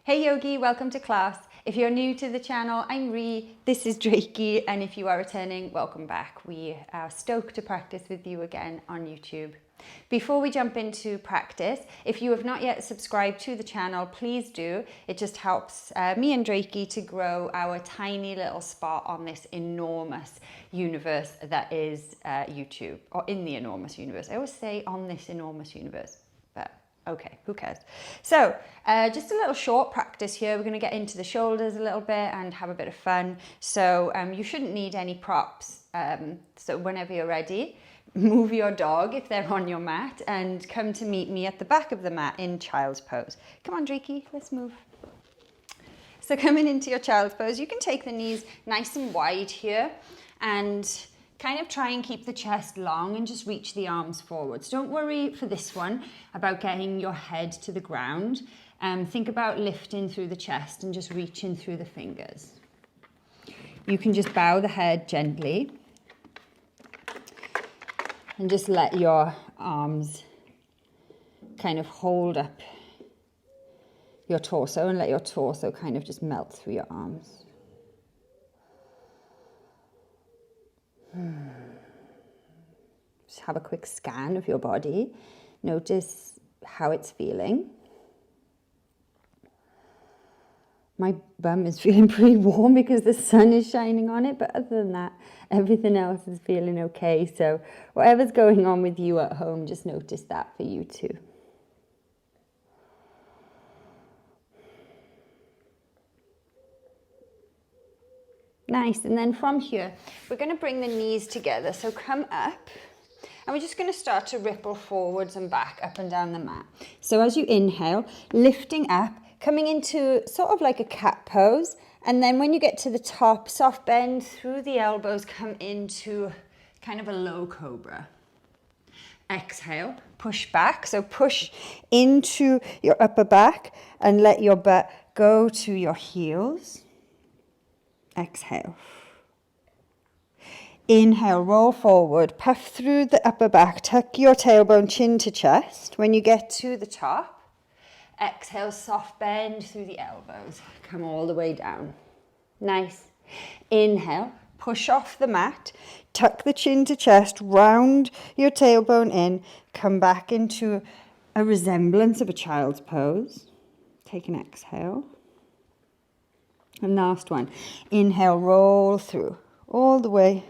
Hey Yogi, welcome to class. If you're new to the channel, I'm Rhi, this is Drakey, and if you are returning, welcome back. We are stoked to practice with you again on YouTube. Before we jump into practice, if you have not yet subscribed to the channel, please do. It just helps me and Drakey to grow our tiny little spot on this enormous universe that is YouTube, or in the enormous universe. I always say on this enormous universe, but okay, who cares? So just a little short practice here. We're going to get into the shoulders a little bit and have a bit of fun. So you shouldn't need any props. So whenever you're ready, move your dog if they're on your mat and come to meet me at the back of the mat in child's pose. Come on, Drakey, let's move. So coming into your child's pose, you can take the knees nice and wide here and kind of try and keep the chest long and just reach the arms forwards. Don't worry for this one about getting your head to the ground. Think about lifting through the chest and just reaching through the fingers. You can just bow the head gently and just let your arms kind of hold up your torso and let your torso kind of just melt through your arms. Just have a quick scan of your body. Notice how it's feeling. My bum is feeling pretty warm because the sun is shining on it, but other than that, everything else is feeling okay. So whatever's going on with you at home, just notice that for you too. Nice, and then from here, we're going to bring the knees together. So come up, and we're just going to start to ripple forwards and back, up and down the mat. So as you inhale, lifting up, coming into sort of like a cat pose, and then when you get to the top, soft bend through the elbows, come into kind of a low cobra. Exhale, push back, so push into your upper back and let your butt go to your heels. Exhale. Inhale, roll forward, puff through the upper back, tuck your tailbone chin to chest. When you get to the top, exhale, soft bend through the elbows. Come all the way down. Nice. Inhale, push off the mat, tuck the chin to chest, round your tailbone in, come back into a resemblance of a child's pose. Take an exhale. And last one. Inhale, roll through all the way.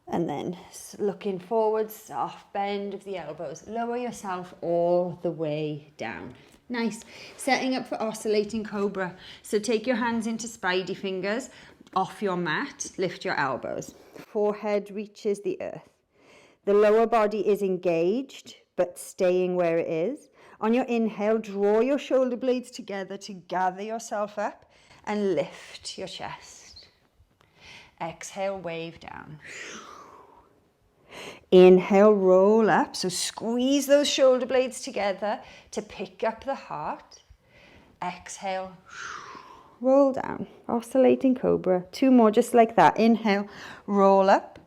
And then looking forward, soft bend of the elbows. Lower yourself all the way down. Nice. Setting up for Oscillating Cobra. So take your hands into spidey fingers off your mat. Lift your elbows. Forehead reaches the earth. The lower body is engaged, but staying where it is. On your inhale, draw your shoulder blades together to gather yourself up and lift your chest. Exhale, wave down. Inhale, roll up. So squeeze those shoulder blades together to pick up the heart. Exhale, roll down. Oscillating Cobra. Two more just like that. Inhale, roll up.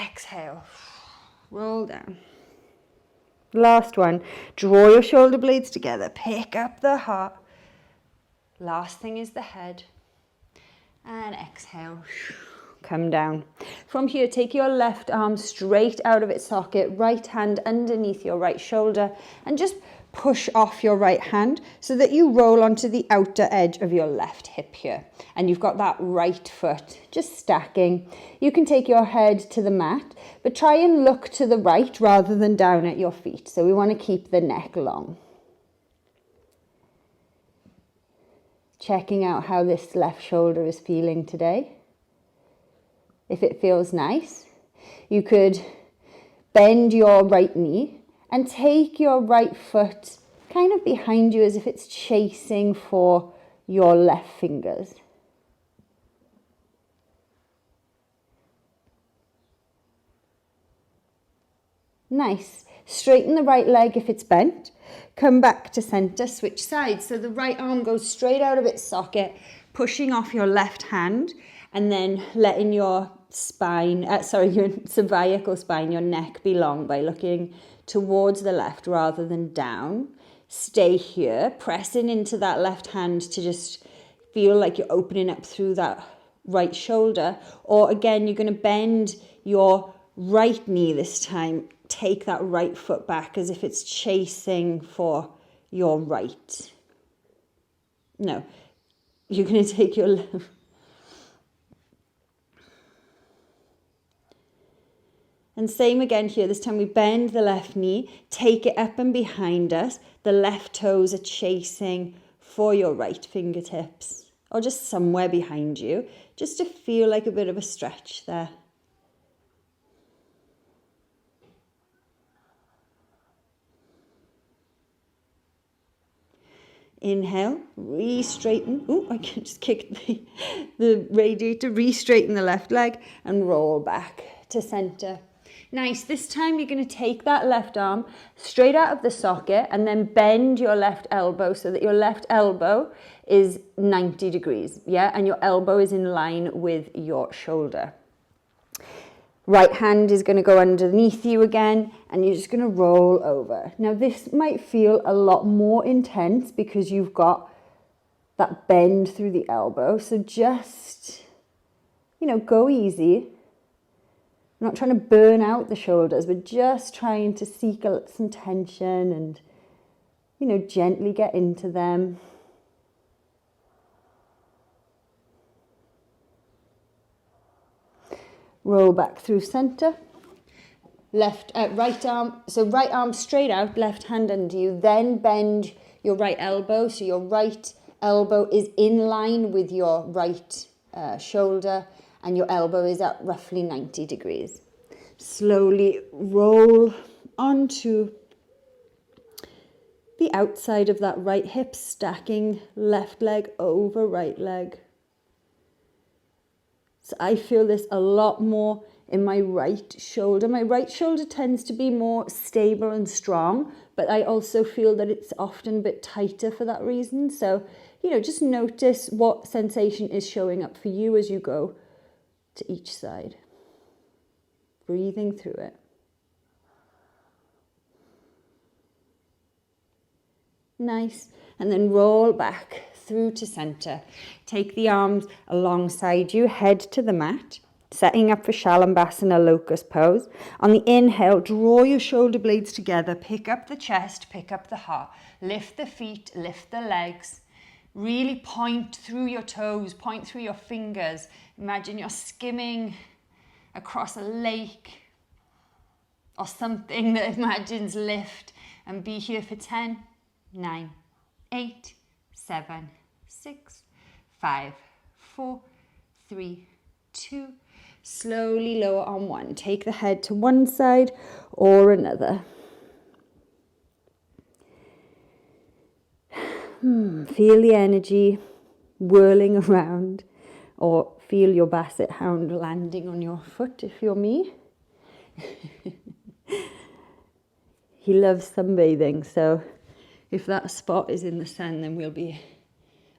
Exhale, roll down. Last one. Draw your shoulder blades together. Pick up the heart. Last thing is the head. And exhale. Come down. From here, take your left arm straight out of its socket, right hand underneath your right shoulder, and just push off your right hand so that you roll onto the outer edge of your left hip here. And you've got that right foot just stacking. You can take your head to the mat, but try and look to the right rather than down at your feet. So we want to keep the neck long. Checking out how this left shoulder is feeling today. If it feels nice, you could bend your right knee and take your right foot kind of behind you as if it's chasing for your left fingers. Nice. Straighten the right leg if it's bent. Come back to center, switch sides. So the right arm goes straight out of its socket, pushing off your left hand, and then letting your spine, your cervical spine, your neck be long by looking towards the left rather than down. stay here, pressing into that left hand to just feel like you're opening up through that right shoulder. Or again, you're going to bend your right knee this time. Take that right foot back as if it's chasing for your right. No, you're going to take your left. And same again here, this time we bend the left knee, take it up and behind us. The left toes are chasing for your right fingertips or just somewhere behind you, just to feel like a bit of a stretch there. Inhale, re-straighten. Oh, I can just kick the radiator. Re-straighten the left leg and roll back to center. Nice. This time you're going to take that left arm straight out of the socket and then bend your left elbow so that your left elbow is 90 degrees. Yeah, and your elbow is in line with your shoulder. Right hand is going to go underneath you again, and you're just going to roll over. Now this might feel a lot more intense because you've got that bend through the elbow. So just, go easy. I'm not trying to burn out the shoulders, but just trying to seek some tension and, gently get into them. Roll back through center. Right arm, so right arm straight out, left hand under you, then bend your right elbow, so your right elbow is in line with your right shoulder, and your elbow is at roughly 90 degrees. Slowly roll onto the outside of that right hip, stacking left leg over right leg. So I feel this a lot more in my right shoulder. My right shoulder tends to be more stable and strong, but I also feel that it's often a bit tighter for that reason. So, just notice what sensation is showing up for you as you go to each side. Breathing through it. Nice. And then roll back through to center. Take the arms alongside you, head to the mat, setting up for Shavasana, Locust Pose. On the inhale, draw your shoulder blades together, pick up the chest, pick up the heart, lift the feet, lift the legs, really point through your toes, point through your fingers. Imagine you're skimming across a lake or something that imagines lift, and be here for 10, 9, 8, 7, 6, 5, 4, 3, 2. Slowly lower on 1. Take the head to one side or another. Feel the energy whirling around, or feel your basset hound landing on your foot if you're me. He loves sunbathing, so if that spot is in the sun, then we'll be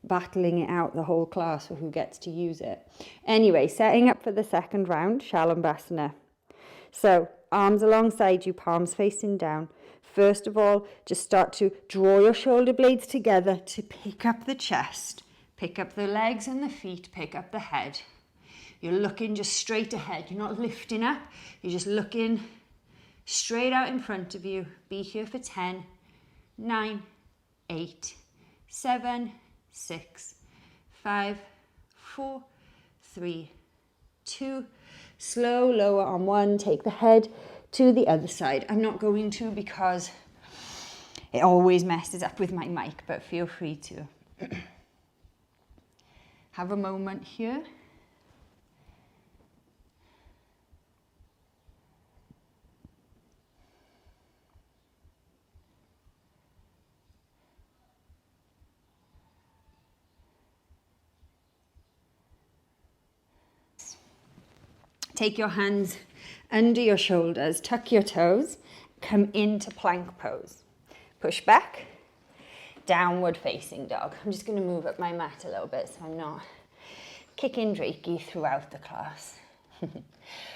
battling it out the whole class for who gets to use it. Anyway, setting up for the second round, Shavasana. So arms alongside you, palms facing down. First of all, just start to draw your shoulder blades together to pick up the chest, pick up the legs and the feet, pick up the head. You're looking just straight ahead. You're not lifting up. You're just looking straight out in front of you. Be here for 10, 9, 8, 7, 6, 5, 4, 3, 2. Slow lower on 1. Take the head to the other side. I'm not going to because it always messes up with my mic, but feel free to have a moment here. Take your hands under your shoulders, tuck your toes, come into plank pose. Push back, downward facing dog. I'm just going to move up my mat a little bit so I'm not kicking Drakey throughout the class.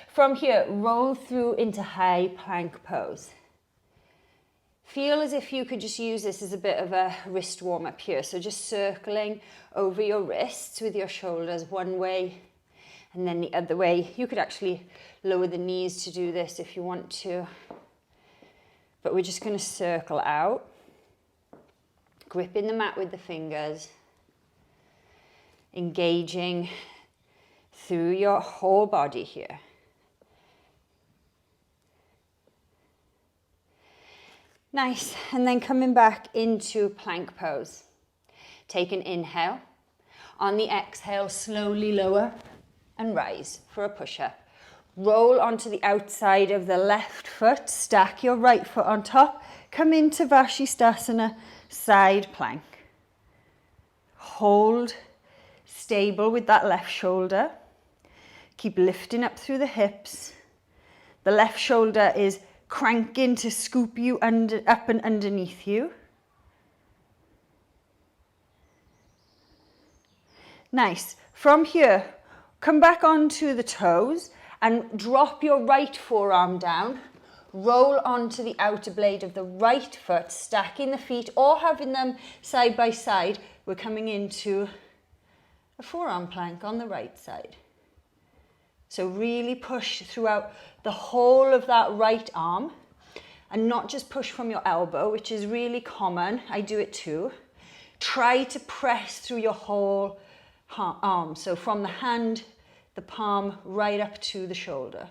From here, roll through into high plank pose. Feel as if you could just use this as a bit of a wrist warm up here. So just circling over your wrists with your shoulders one way and then the other way. You could actually lower the knees to do this if you want to. But we're just going to circle out, gripping the mat with the fingers, engaging through your whole body here. Nice, and then coming back into plank pose. Take an inhale. On the exhale, slowly lower and rise for a push-up. Roll onto the outside of the left foot, stack your right foot on top, come into Vashistasana, side plank. Hold stable with that left shoulder. Keep lifting up through the hips. The left shoulder is cranking to scoop you up and underneath you. Nice. From here, come back onto the toes and drop your right forearm down. Roll onto the outer blade of the right foot, stacking the feet or having them side by side. We're coming into a forearm plank on the right side. So really push throughout the whole of that right arm and not just push from your elbow, which is really common. I do it too. Try to press through your whole arm. So from the hand, the palm, right up to the shoulder.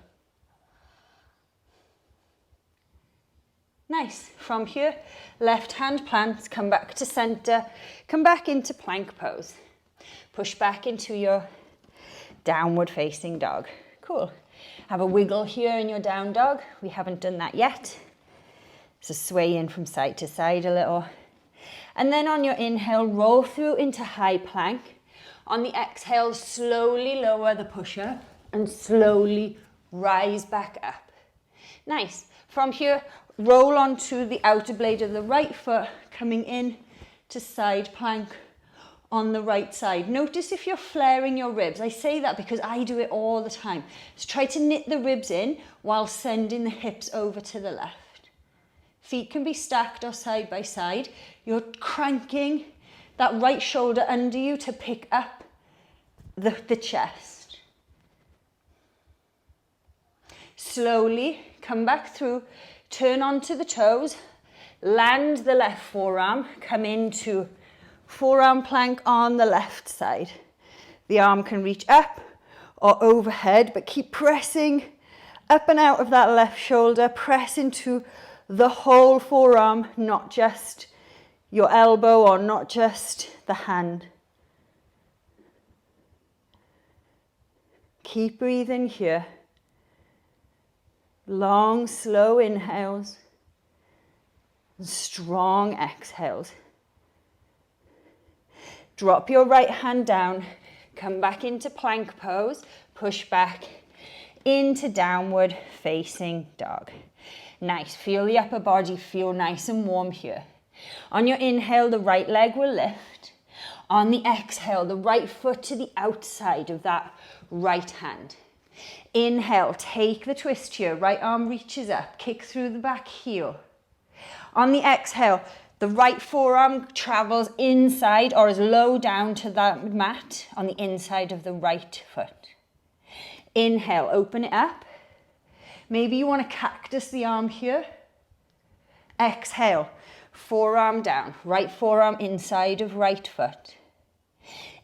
Nice. From here, left hand plants, come back to center, come back into plank pose. Push back into your downward facing dog. Cool. Have a wiggle here in your down dog. We haven't done that yet. So sway in from side to side a little. And then on your inhale, roll through into high plank. On the exhale, slowly lower the push-up and slowly rise back up. Nice. From here, roll onto the outer blade of the right foot, coming in to side plank on the right side. Notice if you're flaring your ribs. I say that because I do it all the time. So try to knit the ribs in while sending the hips over to the left. Feet can be stacked or side by side. You're cranking that right shoulder under you to pick up the chest. Slowly come back through, turn onto the toes, land the left forearm, come into forearm plank on the left side. The arm can reach up or overhead, but keep pressing up and out of that left shoulder. Press into the whole forearm, not just your elbow or not just the hand. Keep breathing here. Long, slow inhales, strong exhales. Drop your right hand down, come back into plank pose, push back into downward facing dog. Nice, feel the upper body, feel nice and warm here. On your inhale, the right leg will lift. On the exhale, the right foot to the outside of that right hand. Inhale, take the twist here, right arm reaches up, kick through the back heel. On the exhale, the right forearm travels inside or as low down to that mat on the inside of the right foot. Inhale, open it up. Maybe you want to cactus the arm here. Exhale, forearm down, right forearm inside of right foot.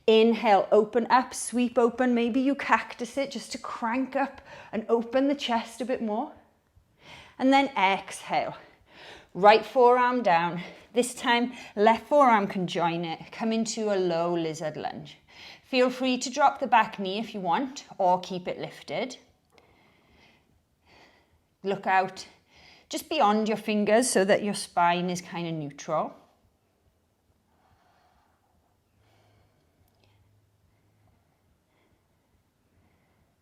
Inhale, open up, sweep open. Maybe you cactus it just to crank up and open the chest a bit more. And then exhale, right forearm down. This time, left forearm can join it. Come into a low lizard lunge. Feel free to drop the back knee if you want, or keep it lifted. Look out just beyond your fingers so that your spine is kind of neutral.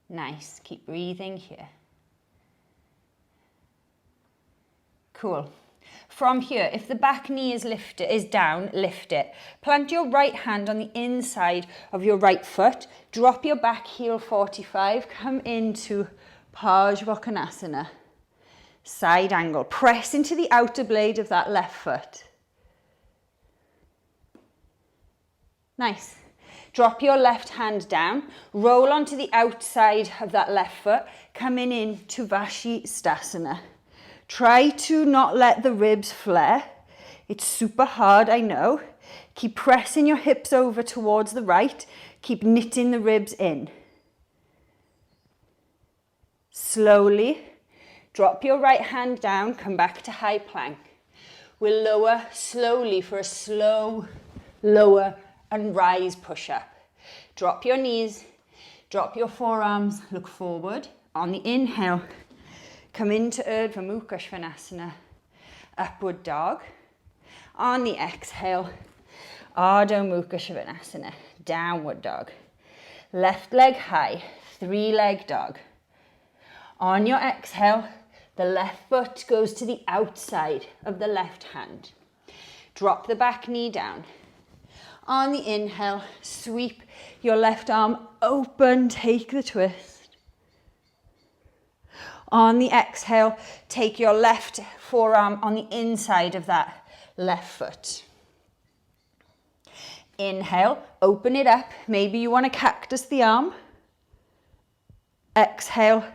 Nice, keep breathing here. Cool. From here, if the back knee is down, lift it. Plant your right hand on the inside of your right foot. Drop your back heel 45. Come into Pajawakanasana. Side angle. Press into the outer blade of that left foot. Nice. Drop your left hand down. Roll onto the outside of that left foot. Coming into Vashistasana. Try to not let the ribs flare. It's super hard, I know. Keep pressing your hips over towards the right. Keep knitting the ribs in. Slowly. Drop your right hand down, come back to high plank. We'll lower slowly for a slow, lower and rise push-up. Drop your knees, drop your forearms, look forward. On the inhale, come into Urdhva Mukha Svanasana, upward dog. On the exhale, Ardha Mukha Svanasana, downward dog. Left leg high, 3-leg dog. On your exhale, the left foot goes to the outside of the left hand. Drop the back knee down. On the inhale, sweep your left arm open, take the twist. On the exhale, take your left forearm on the inside of that left foot. Inhale, open it up. Maybe you want to cactus the arm. Exhale,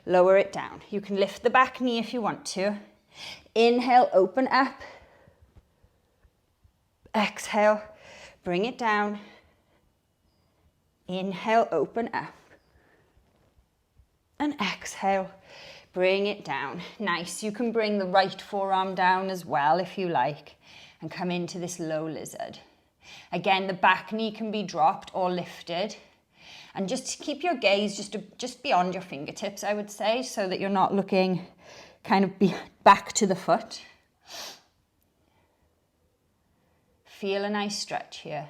lower it down. You can lift the back knee if you want to. Inhale, open up. Exhale, bring it down. Inhale, open up. And exhale, bring it down. Nice. You can bring the right forearm down as well if you like and come into this low lizard. Again, the back knee can be dropped or lifted. And just keep your gaze just beyond your fingertips, I would say, so that you're not looking kind of back to the foot. Feel a nice stretch here.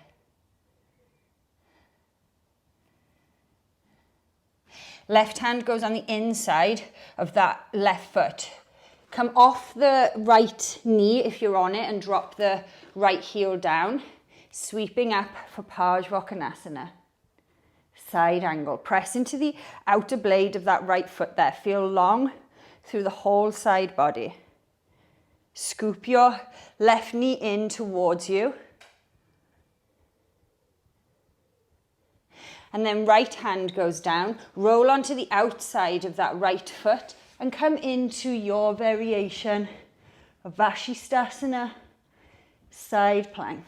Left hand goes on the inside of that left foot. Come off the right knee if you're on it and drop the right heel down. Sweeping up for Pajawakanasana. Side angle. Press into the outer blade of that right foot there. Feel long through the whole side body. Scoop your left knee in towards you. And then right hand goes down. Roll onto the outside of that right foot and come into your variation of Vashistasana, side plank.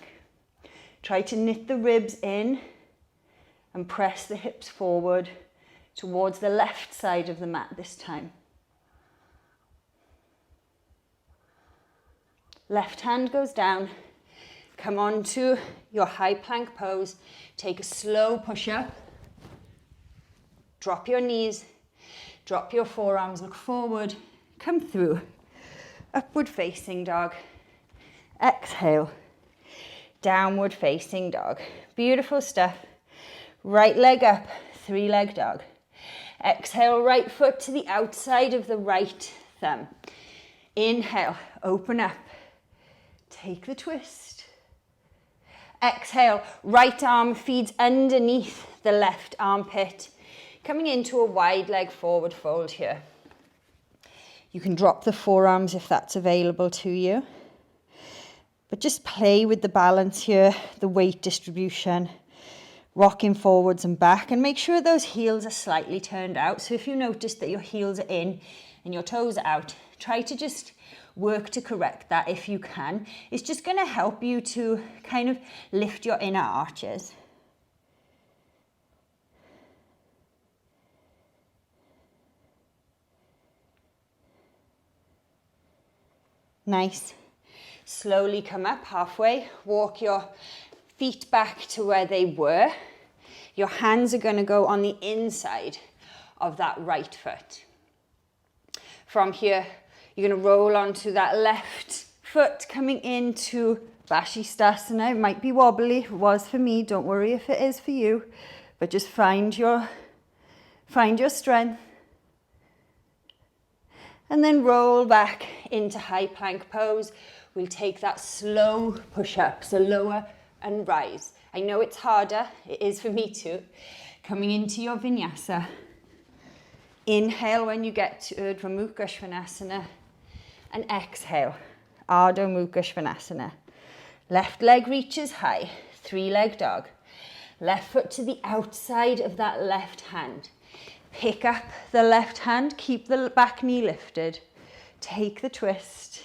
Try to knit the ribs in and press the hips forward towards the left side of the mat this time. Left hand goes down. Come on to your high plank pose. Take a slow push-up. Drop your knees. Drop your forearms. Look forward. Come through. Upward facing dog. Exhale. Downward facing dog. Beautiful stuff. Right leg up. 3-leg dog. Exhale, right foot to the outside of the right thumb. Inhale. Open up. Take the twist. Exhale, right arm feeds underneath the left armpit. Coming into a wide leg forward fold here. You can drop the forearms if that's available to you. But just play with the balance here, the weight distribution, rocking forwards and back, and make sure those heels are slightly turned out. So if you notice that your heels are in and your toes are out, try to just work to correct that if you can. It's just going to help you to kind of lift your inner arches. Nice. Slowly come up halfway. Walk your feet back to where they were. Your hands are going to go on the inside of that right foot. From here, you're going to roll onto that left foot, coming into Vashistasana. It might be wobbly. It was for me. Don't worry if it is for you. But just find your strength. And then roll back into high plank pose. We'll take that slow push-up, so lower and rise. I know it's harder. It is for me too. Coming into your vinyasa. Inhale when you get to Urdhva Mukha Svanasana, and exhale, Ardha Mukha Svanasana. Left leg reaches high, 3-leg dog. Left foot to the outside of that left hand. Pick up the left hand, keep the back knee lifted. Take the twist.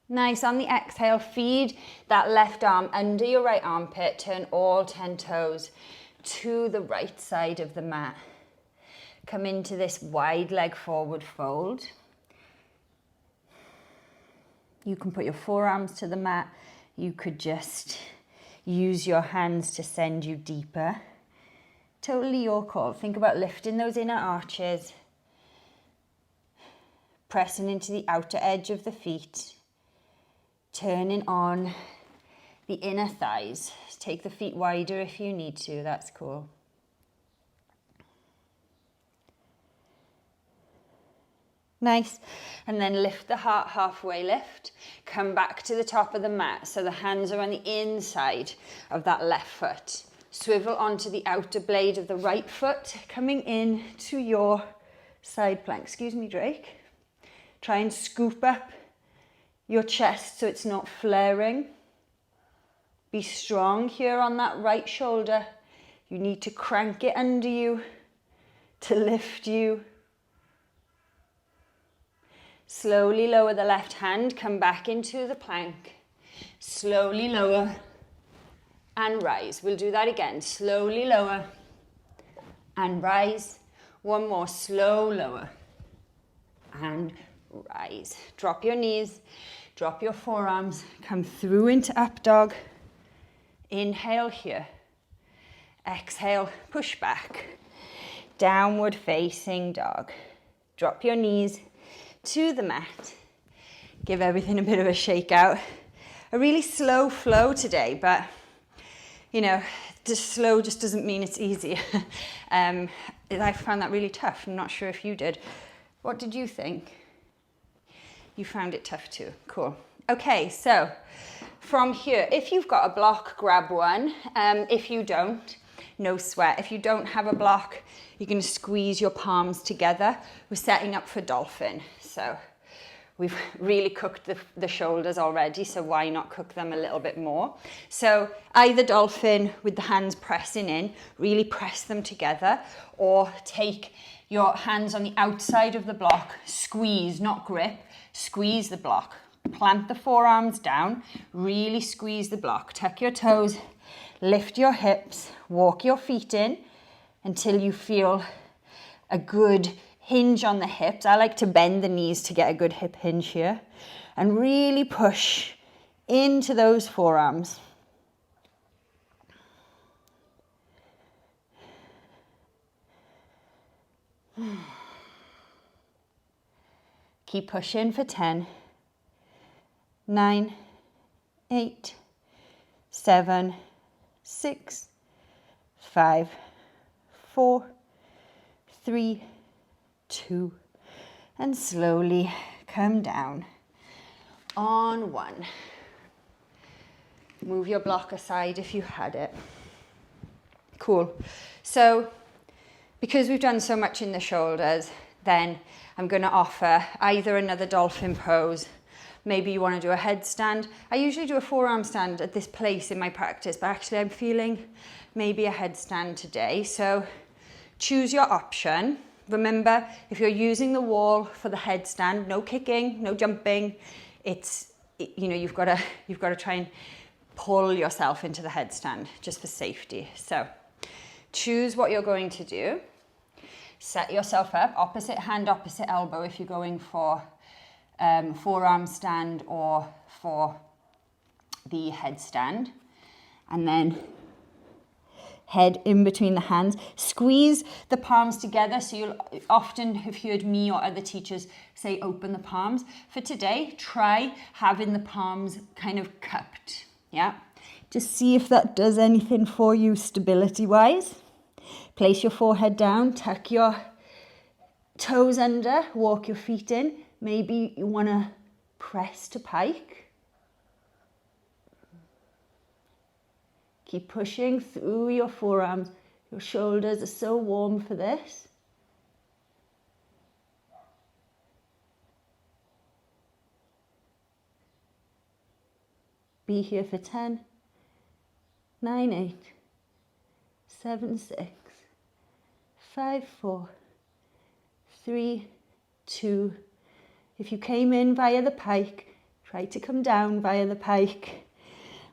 Nice, on the exhale, feed that left arm under your right armpit, turn all 10 toes to the right side of the mat. Come into this wide leg forward fold. You can put your forearms to the mat. You could just use your hands to send you deeper. Totally your call. Think about lifting those inner arches, pressing into the outer edge of the feet, turning on the inner thighs. Take the feet wider if you need to, that's cool. Nice, and then lift the heart, halfway lift. Come back to the top of the mat, so the hands are on the inside of that left foot. Swivel onto the outer blade of the right foot, coming in to your side plank. Excuse me, Drake. Try and scoop up your chest so it's not flaring. Be strong here on that right shoulder. You need to crank it under you to lift you. Slowly lower the left hand, come back into the plank. Slowly lower and rise. We'll do that again. Slowly lower and rise. One more, slow lower and rise. Drop your knees, drop your forearms, come through into up dog. Inhale here. Exhale, push back. Downward facing dog. Drop your knees to the mat. Give everything a bit of a shake out. A really slow flow today, but you know, just slow just doesn't mean it's easy. I found that really tough. I'm not sure if you did. What did you think? You found it tough too. Cool. Okay, so from here, if you've got a block, grab one. If you don't, no sweat. If you don't have a block, you're going to squeeze your palms together. We're setting up for dolphin. So we've really cooked the shoulders already, so why not cook them a little bit more? So either dolphin with the hands pressing in, really press them together, or take your hands on the outside of the block, squeeze, not grip, squeeze the block. Plant the forearms down, really squeeze the block. Tuck your toes, lift your hips, walk your feet in until you feel a good hinge on the hips. I like to bend the knees to get a good hip hinge here. And really push into those forearms. Keep pushing for 10. 9, 8, 7, 6, 5, 4, 3, 2, and slowly come down on 1. Move your block aside if you had it. Cool. So because we've done so much in the shoulders, then I'm going to offer either another dolphin pose. Maybe you want to do a headstand. I usually do a forearm stand at this place in my practice, but actually I'm feeling maybe a headstand today. So choose your option. Remember, if you're using the wall for the headstand, no kicking, no jumping. You've got to try and pull yourself into the headstand just for safety. So choose what you're going to do. Set yourself up, opposite hand, opposite elbow if you're going for forearm stand or for the headstand. And then head in between the hands. Squeeze the palms together. So you'll often have heard me or other teachers say open the palms. For today, try having the palms kind of cupped. Yeah. Just see if that does anything for you stability-wise. Place your forehead down, tuck your toes under, walk your feet in. Maybe you want to press to pike. Keep pushing through your forearms, Your shoulders are so warm for this. Be here for 10, 9, 8, 7, 6, 5, 4, 3, 2. If you came in via the pike, try to come down via the pike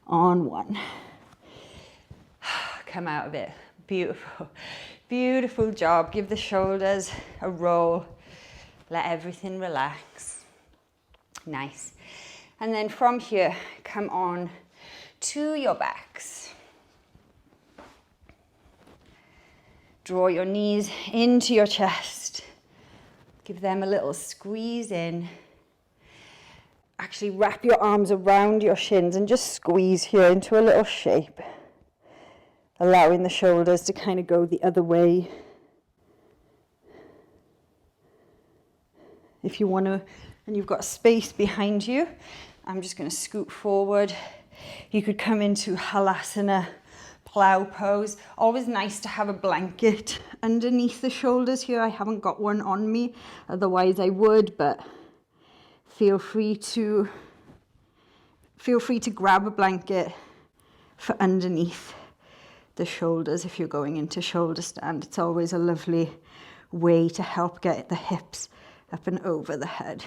on 1. Come out of it. Beautiful. Beautiful job. Give the shoulders a roll. Let everything relax. Nice. And then from here, come on to your backs. Draw your knees into your chest. Give them a little squeeze in. Actually wrap your arms around your shins and just squeeze here into a little shape. Allowing the shoulders to kind of go the other way. If you want to, and you've got space behind you, I'm just going to scoot forward. You could come into Halasana, Plow pose. Always nice to have a blanket underneath the shoulders here. I haven't got one on me, otherwise I would, but feel free to grab a blanket for underneath the shoulders if you're going into shoulder stand. It's always a lovely way to help get the hips up and over the head.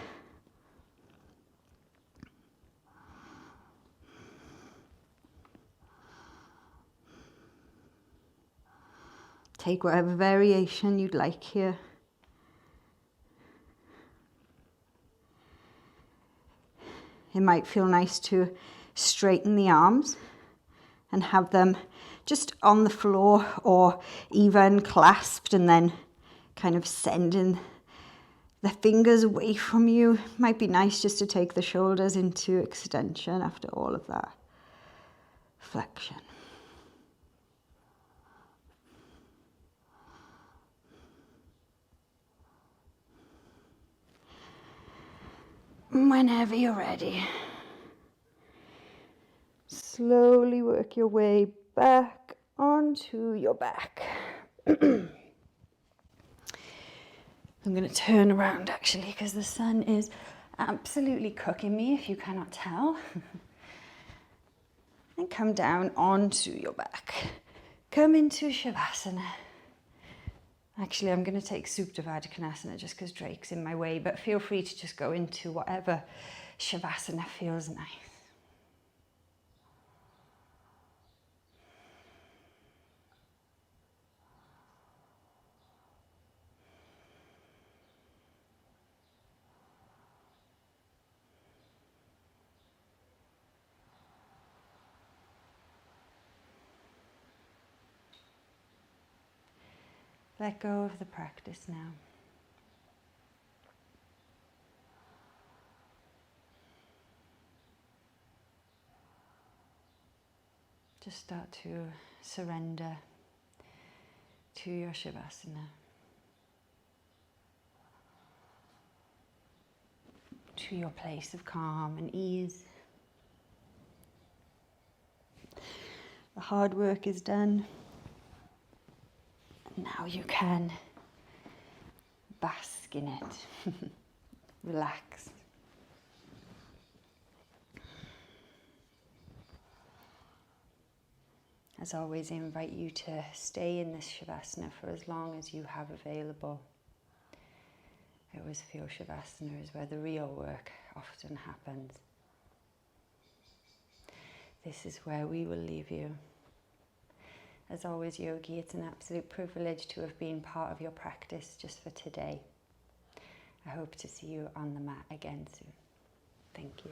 Take whatever variation you'd like here. It might feel nice to straighten the arms and have them just on the floor or even clasped, and then kind of sending the fingers away from you. Might be nice just to take the shoulders into extension after all of that flexion. Whenever you're ready, slowly work your way back onto your back. I'm going to turn around actually because the sun is absolutely cooking me, if you cannot tell. And come down onto your back. Come into Shavasana. Actually, I'm going to take Supta Vajikanasana just because Drake's in my way, but feel free to just go into whatever Shavasana feels nice. Let go of the practice now. Just start to surrender to your Shavasana, to your place of calm and ease. The hard work is done. Now you can bask in it. Relax. As always, I invite you to stay in this Shavasana for as long as you have available. I always feel Shavasana is where the real work often happens. This is where we will leave you. As always, Yogi, it's an absolute privilege to have been part of your practice just for today. I hope to see you on the mat again soon. Thank you.